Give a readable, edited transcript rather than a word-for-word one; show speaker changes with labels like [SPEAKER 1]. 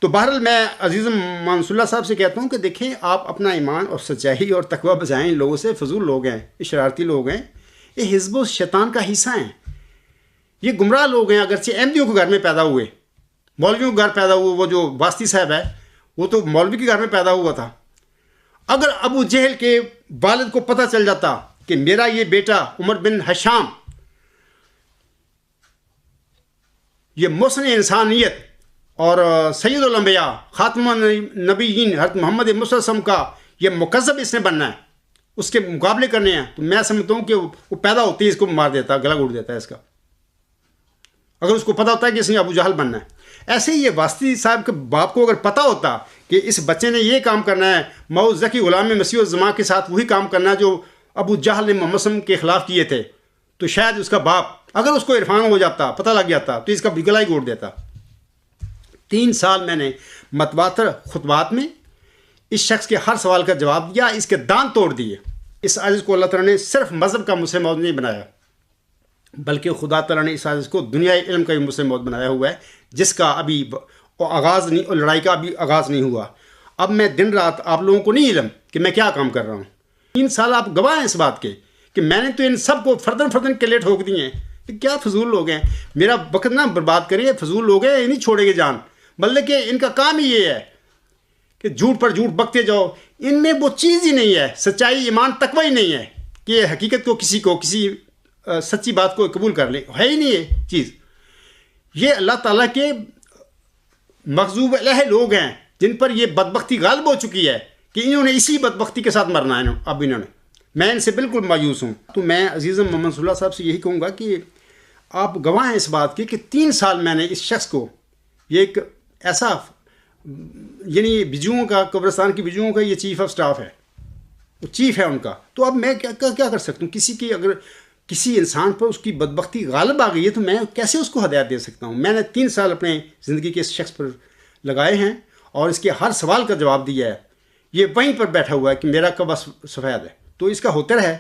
[SPEAKER 1] تو بہرحال میں عزیزم منصور اللہ صاحب سے کہتا ہوں کہ دیکھیں آپ اپنا ایمان اور سچائی اور تقوی بچائیں. ان لوگوں سے فضول لوگ ہیں، یہ شرارتی لوگ ہیں، یہ حزب و شیطان کا حصہ ہیں، یہ گمراہ لوگ ہیں. اگرچہ احمدیوں کے گھر میں پیدا ہوئے، مولویوں کے گھر پیدا ہوئے، وہ جو واسطی صاحب ہے وہ تو مولوی کے گھر میں پیدا ہوا تھا. اگر ابو جہل کے والد کو پتہ چل جاتا کہ میرا یہ بیٹا عمر بن ہشام یہ محسن انسانیت اور سید الانبیاء خاتم النبیین حضرت محمد مصطفیٰ صلی اللہ علیہ وسلم کا یہ مکذب اس نے بننا ہے، اس کے مقابلے کرنے ہیں، تو میں سمجھتا ہوں کہ وہ پیدا ہوتی ہے اس کو مار دیتا، گلا گھونٹ دیتا ہے اس کا، اگر اس کو پتہ ہوتا ہے کہ اس نے ابو جہل بننا ہے. ایسے ہی یہ واسطی صاحب کے باپ کو اگر پتہ ہوتا کہ اس بچے نے یہ کام کرنا ہے، مئو ذکی غلام مسیح الزمان کے ساتھ وہی کام کرنا ہے جو ابو جہل نے محمد صلی اللہ علیہ وسلم کے خلاف کیے تھے، تو شاید اس کا باپ اگر اس کو عرفان ہو جاتا، پتہ لگ جاتا، تو اس کا گلا ہی گھونٹ دیتا. 3 سال میں نے متواتر خطبات میں اس شخص کے ہر سوال کا جواب دیا، اس کے دان توڑ دیے. اس عاجز کو اللہ تعالیٰ نے صرف مذہب کا مسلم موت نہیں بنایا، بلکہ خدا تعالیٰ نے اس عاجز کو دنیائے علم کا بھی مسلم موت بنایا ہوا ہے، جس کا ابھی آغاز نہیں، لڑائی کا ابھی آغاز نہیں ہوا. اب میں دن رات آپ لوگوں کو نہیں علم کہ میں کیا کام کر رہا ہوں. 3 سال آپ گواہ ہیں اس بات کے کہ میں نے تو ان سب کو فردن فردن کلے ٹھوک دیے ہیں. کہ کیا فضول لوگ ہیں، میرا وقت نہ برباد کریے. فضول لوگ ہیں، یہ نہیں چھوڑے گے جان، بلکہ ان کا کام ہی یہ ہے کہ جھوٹ پر جھوٹ بکتے جاؤ. ان میں وہ چیز ہی نہیں ہے، سچائی، ایمان، تقوی ہی نہیں ہے کہ یہ حقیقت کو کسی سچی بات کو قبول کر لے، ہے ہی نہیں یہ چیز. یہ اللہ تعالیٰ کے مغضوب علیہ لوگ ہیں جن پر یہ بدبختی غالب ہو چکی ہے کہ انہوں نے اسی بدبختی کے ساتھ مرنا ہے. اب انہوں نے، میں ان سے بالکل مایوس ہوں. تو میں عزیزم محمد منصور اللہ صاحب سے یہی کہوں گا کہ آپ گواہ ہیں اس بات کے کہ 3 سال میں نے اس شخص کو، یہ ایک ایسا یعنی بجوؤں کا، قبرستان کی بجوؤں کا یہ چیف آف سٹاف ہے، وہ چیف ہے ان کا. تو اب میں کیا کر سکتا ہوں؟ کسی کی اگر کسی انسان پر اس کی بدبختی غالب آ گئی ہے تو میں کیسے اس کو ہدایت دے سکتا ہوں؟ میں نے 3 سال اپنے زندگی کے اس شخص پر لگائے ہیں اور اس کے ہر سوال کا جواب دیا ہے. یہ وہیں پر بیٹھا ہوا ہے کہ میرا قبر سفید ہے، تو اس کا ہوتا ہے